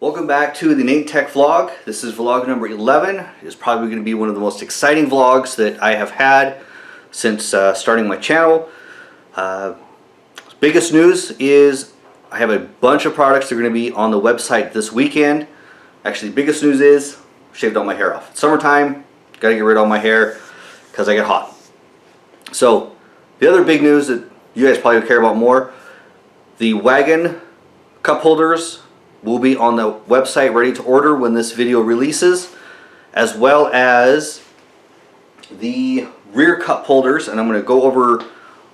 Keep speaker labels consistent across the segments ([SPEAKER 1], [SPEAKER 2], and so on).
[SPEAKER 1] Welcome back to the NaytonTech vlog. This is vlog number 11. It's probably going to be one of the most exciting vlogs that I have had since starting my channel. Biggest news is I have a bunch of products that are going to be on the website this weekend. Actually, biggest news is I shaved all my hair off. It's summertime, got to get rid of all my hair because I get hot. So the other big news that you guys probably care about more, the wagon cup holders will be on the website ready to order when this video releases, as well as the rear cup holders. And I'm going to go over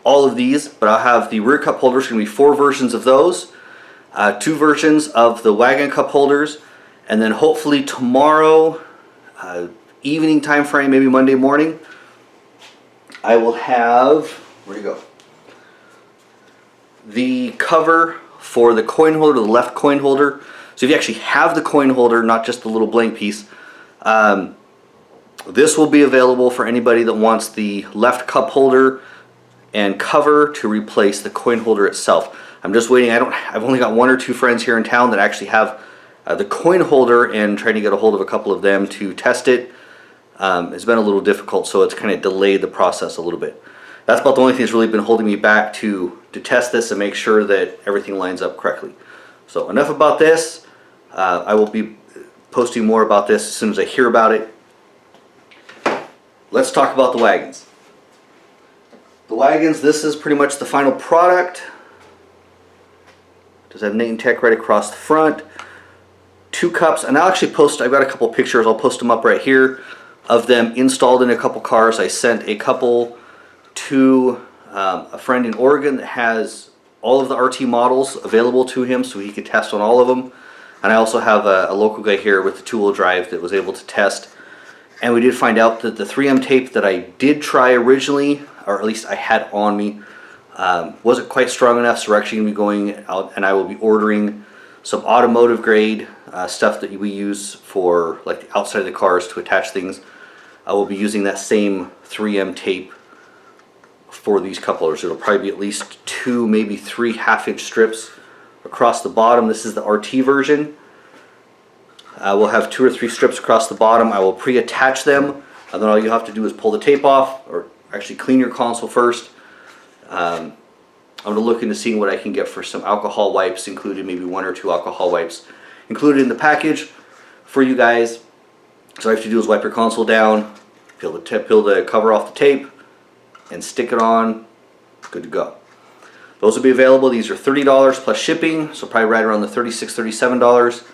[SPEAKER 1] all of these, but I'll have the rear cup holders. Going to be 4 versions of those, 2 versions of the wagon cup holders, and then hopefully tomorrow evening time frame, maybe Monday morning, I will have, where do you go, the cover for the coin holder, the left coin holder. So if you actually have the coin holder, not just the little blank piece, this will be available for anybody that wants the left cup holder and cover to replace the coin holder itself. I'm just waiting. I've only got 1 or 2 friends here in town that actually have the coin holder, and trying to get a hold of a couple of them to test it. It's been a little difficult, so it's kind of delayed the process a little bit. That's about the only thing that's really been holding me back to test this and make sure that everything lines up correctly. So enough about this. I will be posting more about this as soon as I hear about it. Let's talk about the wagons. The wagons, this is pretty much the final product. Does have NaytonTech right across the front. 2 cups, and I'll actually post, I've got a couple pictures, I'll post them up right here of them installed in a couple cars. I sent a couple to a friend in Oregon that has all of the RT models available to him, so he could test on all of them. And I also have a local guy here with the 2-wheel drive that was able to test. And we did find out that the 3M tape that I did try originally, or at least I had on me, wasn't quite strong enough. So we're actually going to be going out, and I will be ordering some automotive grade stuff that we use for like the outside of the cars to attach things. I will be using that same 3M tape for these cup holders. It'll probably be at least 2, maybe 3 half-inch strips across the bottom. This is the RT version. We'll have 2 or 3 strips across the bottom. I will pre-attach them, and then all you have to do is pull the tape off, or actually clean your console first. I'm going to look into seeing what I can get for some alcohol wipes included, maybe 1 or 2 alcohol wipes included in the package for you guys. So all you have to do is wipe your console down, peel the cover off the tape, and stick it on. Good to go. Those will be available. These are $30 plus shipping, so probably right around the $36,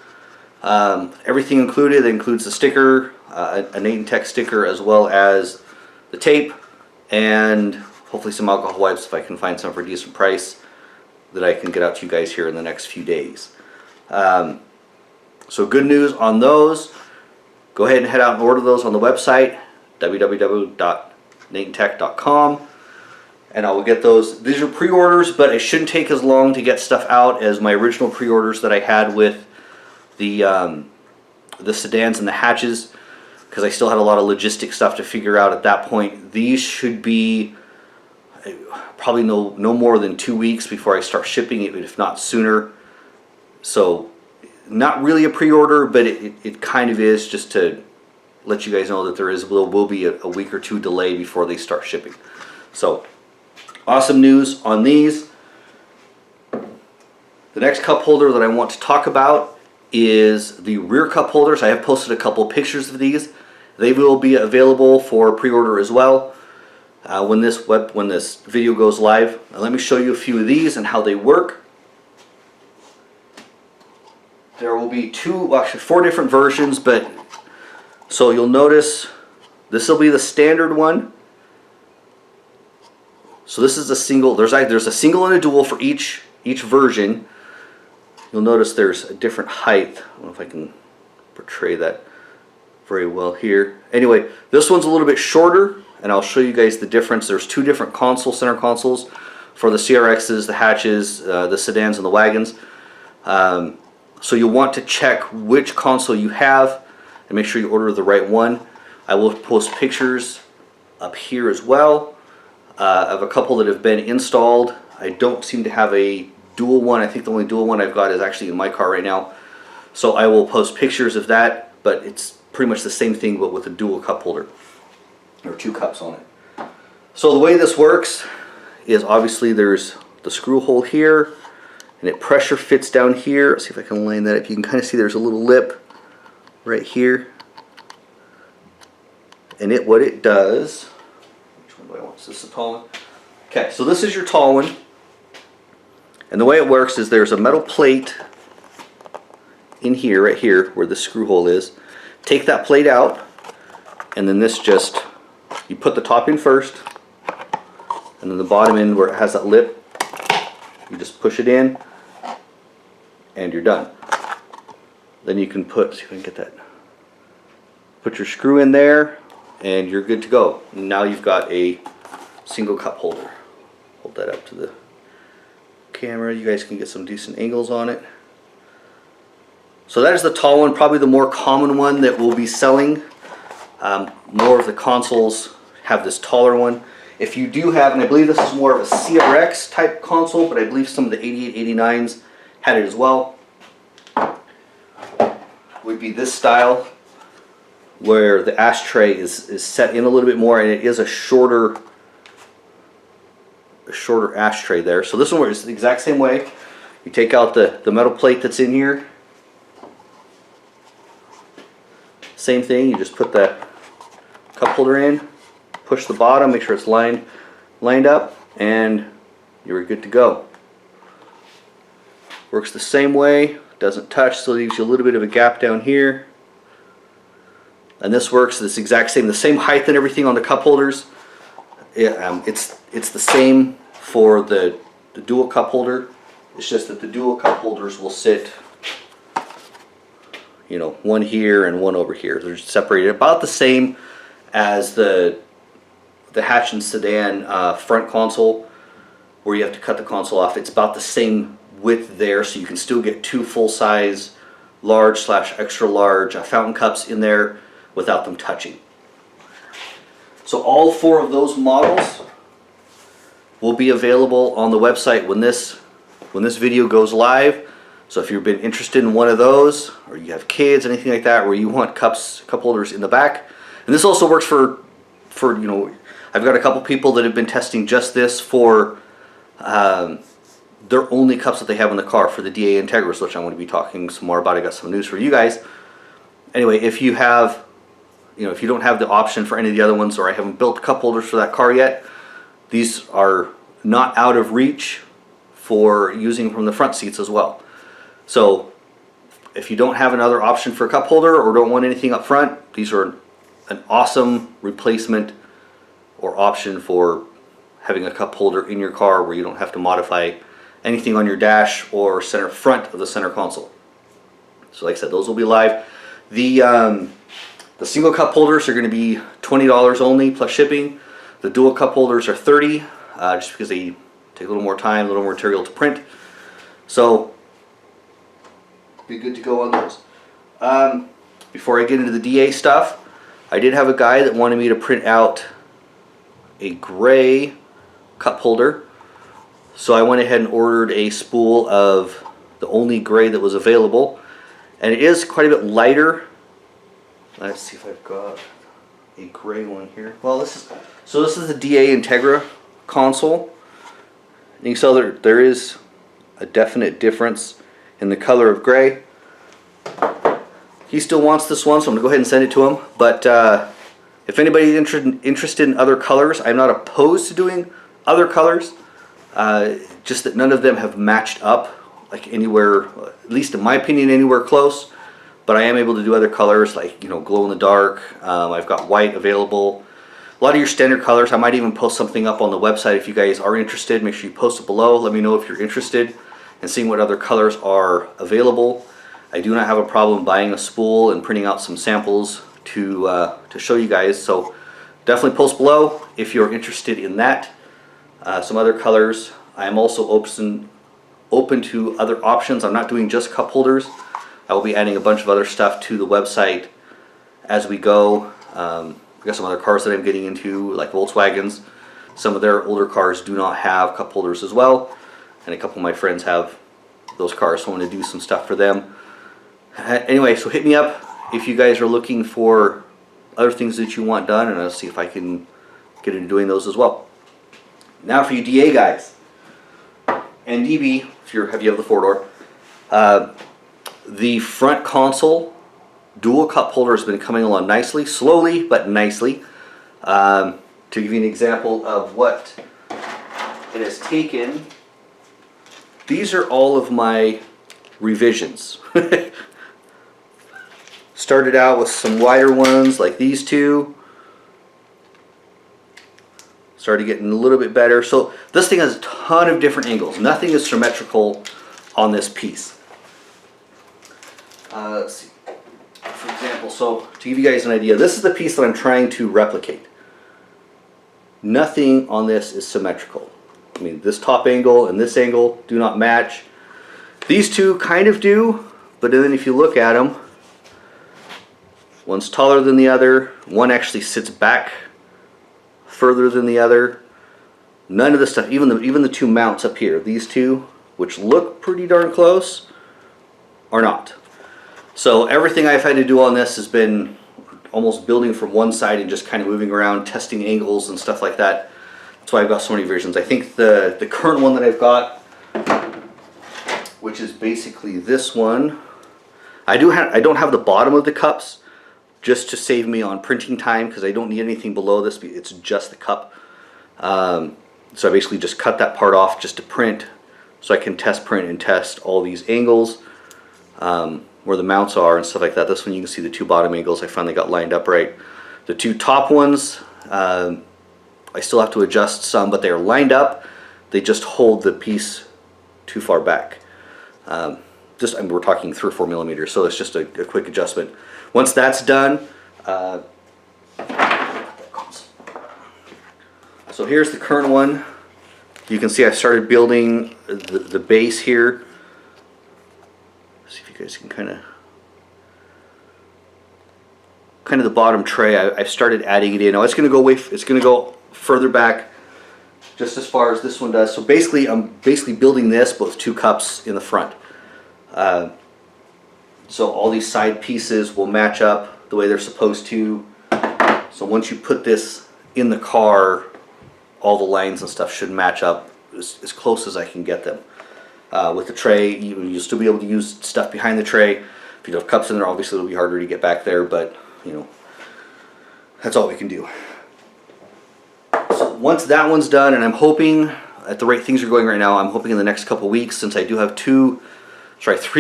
[SPEAKER 1] $37. Everything included. That includes the sticker, a NaytonTech sticker, as well as the tape, and hopefully some alcohol wipes if I can find some for a decent price that I can get out to you guys here in the next few days. So good news on those. Go ahead and head out and order those on the website, www.NaytonTech.com, and I will get those. These are pre-orders, but it shouldn't take as long to get stuff out as my original pre-orders that I had with the sedans and the hatches, because I still had a lot of logistic stuff to figure out at that point. These should be probably no more than 2 weeks before I start shipping it, if not sooner. So not really a pre-order, but it kind of is, just to let you guys know that there will be a week or 2 delay before they start shipping. So awesome news on these. The next cup holder that I want to talk about is the rear cup holders. I have posted a couple pictures of these. They will be available for pre-order as well when this video goes live. Now let me show you a few of these and how they work. There will be 4 different versions, but so you'll notice this will be the standard one. So this is a single. There's a single and a dual for each version. You'll notice there's a different height. I don't know if I can portray that very well here. Anyway, this one's a little bit shorter, and I'll show you guys the difference. There's 2 different center consoles for the CRXs, the hatches, the sedans, and the wagons. So you'll want to check which console you have and make sure you order the right one. I will post pictures up here as well of a couple that have been installed. I don't seem to have a dual one. I think the only dual one I've got is actually in my car right now. So I will post pictures of that, but it's pretty much the same thing but with a dual cup holder, or 2 cups on it. So the way this works is obviously there's the screw hole here, and it pressure fits down here. Let's see if I can line that up. You can kind of see there's a little lip right here. And what it does, which one do I want? Is this the tall one? Okay, so this is your tall one. And the way it works is there's a metal plate in here, right here, where the screw hole is. Take that plate out, and then this just, you put the top in first, and then the bottom in where it has that lip, you just push it in, and you're done. Then you can put, see if I can get that, put your screw in there, and you're good to go. Now you've got a single cup holder. Hold that up to the camera. You guys can get some decent angles on it. So that is the tall one, probably the more common one that we'll be selling. More of the consoles have this taller one. If you do have, and I believe this is more of a CRX type console, but I believe some of the 88, 89s had it as well, would be this style, where the ashtray is set in a little bit more, and it is a shorter ashtray there. So this one is the exact same way. You take out the metal plate that's in here. Same thing, you just put that cup holder in, push the bottom, make sure it's lined up, and you're good to go. Works the same way, doesn't touch, so it leaves you a little bit of a gap down here. And this works this exact same, the same height and everything on the cup holders. It's the same for the dual cup holder. It's just that the dual cup holders will sit, you know, one here and one over here. They're separated about the same as the hatch and sedan front console, where you have to cut the console off. It's about the same width there, so you can still get 2 full-size large / extra large fountain cups in there without them touching. So all 4 of those models will be available on the website when this video goes live. So if you've been interested in one of those, or you have kids, anything like that, where you want cup holders in the back, and this also works for you know, I've got a couple people that have been testing just this for their only cups that they have in the car for the DA Integras, which I'm going to be talking some more about. I got some news for you guys. Anyway, if you have, you know, if you don't have the option for any of the other ones, or I haven't built cup holders for that car yet, these are not out of reach for using from the front seats as well. So if you don't have another option for a cup holder or don't want anything up front, these are an awesome replacement or option for having a cup holder in your car, where you don't have to modify anything on your dash or center front of the center console. So like I said, those will be live. The single cup holders are going to be $20 only plus shipping. The dual cup holders are $30, just because they take a little more time, a little more material to print. So be good to go on those. Before I get into the DA stuff, I did have a guy that wanted me to print out a gray cup holder. So I went ahead and ordered a spool of the only gray that was available. And it is quite a bit lighter. Let's see if I've got a gray one here. Well, this is the DA Integra console. And you can tell there is a definite difference in the color of gray. He still wants this one, so I'm going to go ahead and send it to him. But if anybody's interested in other colors, I'm not opposed to doing other colors. Just that none of them have matched up like anywhere, at least in my opinion, anywhere close. But I am able to do other colors, like, you know, glow in the dark. I've got white available. A lot of your standard colors. I might even post something up on the website if you guys are interested. Make sure you post it below. Let me know if you're interested in seeing what other colors are available. I do not have a problem buying a spool and printing out some samples to show you guys. So definitely post below if you're interested in that. Some other colors. I am also open to other options. I'm not doing just cup holders. I will be adding a bunch of other stuff to the website as we go. We got some other cars that I'm getting into, like Volkswagens. Some of their older cars do not have cup holders as well, and a couple of my friends have those cars, so I want to do some stuff for them. Anyway, so hit me up if you guys are looking for other things that you want done, and I'll see if I can get into doing those as well. Now for you DA guys and DB, if you have the 4-door, the front console dual cup holder has been coming along nicely, slowly but nicely. To give you an example of what it has taken, these are all of my revisions. Started out with some wider ones like these two. Started getting a little bit better. So this thing has a ton of different angles. Nothing is symmetrical on this piece. Let's see. For example, so to give you guys an idea, this is the piece that I'm trying to replicate. Nothing on this is symmetrical. I mean, this top angle and this angle do not match. These two kind of do, but then if you look at them, one's taller than the other. One actually sits back further than the other. None of this stuff, even the two mounts up here, these two, which look pretty darn close, are not. So everything I've had to do on this has been almost building from one side and just kind of moving around, testing angles and stuff like that. That's why I've got so many versions. I think the current one that I've got, which is basically this one, I don't have the bottom of the cups, just to save me on printing time, because I don't need anything below this. It's just the cup. So I basically just cut that part off just to print, so I can test print and test all these angles, where the mounts are and stuff like that. This one you can see the two bottom angles I finally got lined up right. The two top ones, I still have to adjust some, but they're lined up. They just hold the piece too far back. I mean, we're talking 3 or 4 millimeters, so it's just a quick adjustment. Once that's done, so here's the current one. You can see I started building the base here. See if you guys can kind of the bottom tray. I've started adding it in. Now it's going to go it's going to go further back, just as far as this one does. So basically, I'm building this, but with 2 cups in the front. So all these side pieces will match up the way they're supposed to. So once you put this in the car, all the lines and stuff should match up as close as I can get them. With the tray, you'll still be able to use stuff behind the tray. If you have cups in there, obviously it'll be harder to get back there, but you know, that's all we can do. So once that one's done, and I'm hoping, at the rate things are going right now, I'm hoping in the next couple weeks, since I do have 3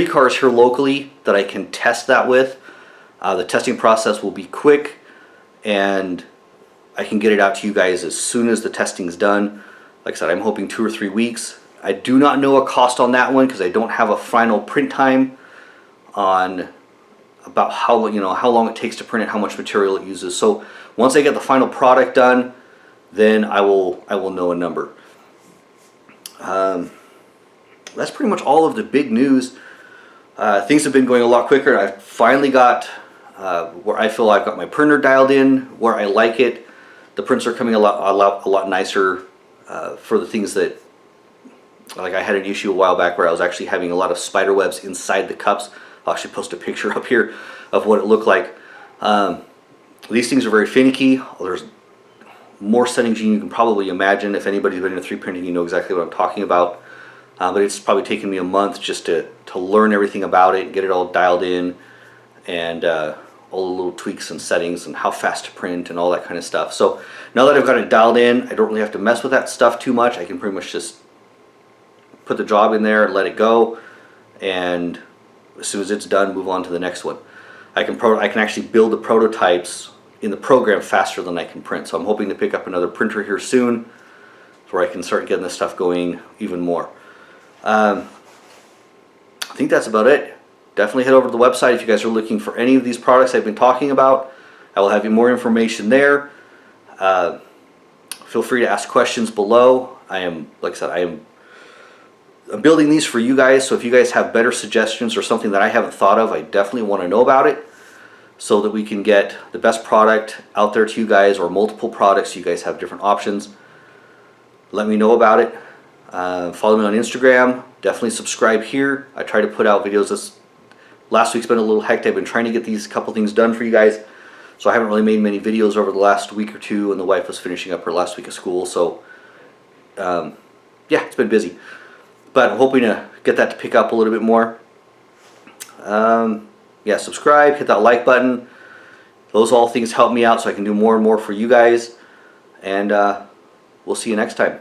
[SPEAKER 1] cars here locally that I can test that with. The testing process will be quick, and I can get it out to you guys as soon as the testing's done. Like I said, I'm hoping 2 or 3 weeks. I do not know a cost on that one because I don't have a final print time on about how long it takes to print it, how much material it uses. So once I get the final product done, then I will know a number. That's pretty much all of the big news. Things have been going a lot quicker. I finally got where I feel I've got my printer dialed in, where I like it. The prints are coming a lot nicer for the things that, like I had an issue a while back where I was actually having a lot of spider webs inside the cups. I'll actually post a picture up here of what it looked like. These things are very finicky. There's more settings than you can probably imagine. If anybody's been into 3D printing, you know exactly what I'm talking about. But it's probably taken me a month just to learn everything about it, get it all dialed in, and all the little tweaks and settings and how fast to print and all that kind of stuff. So now that I've got it dialed in, I don't really have to mess with that stuff too much. I can pretty much just put the job in there, let it go, and as soon as it's done, move on to the next one. I can actually build the prototypes in the program faster than I can print. So I'm hoping to pick up another printer here soon, where I can start getting this stuff going even more. I think that's about it. Definitely head over to the website if you guys are looking for any of these products I've been talking about. I will have you more information there. Feel free to ask questions below. Like I said, I'm building these for you guys, so if you guys have better suggestions or something that I haven't thought of, I definitely want to know about it, so that we can get the best product out there to you guys, or multiple products so you guys have different options. Let me know about it. Follow me on Instagram. Definitely subscribe here. I try to put out videos last week's been a little hectic. I've been trying to get these couple things done for you guys, so I haven't really made many videos over the last week or two, and the wife was finishing up her last week of school, so yeah, it's been busy. But I'm hoping to get that to pick up a little bit more. Yeah, subscribe, hit that like button. Those all things help me out so I can do more and more for you guys. And we'll see you next time.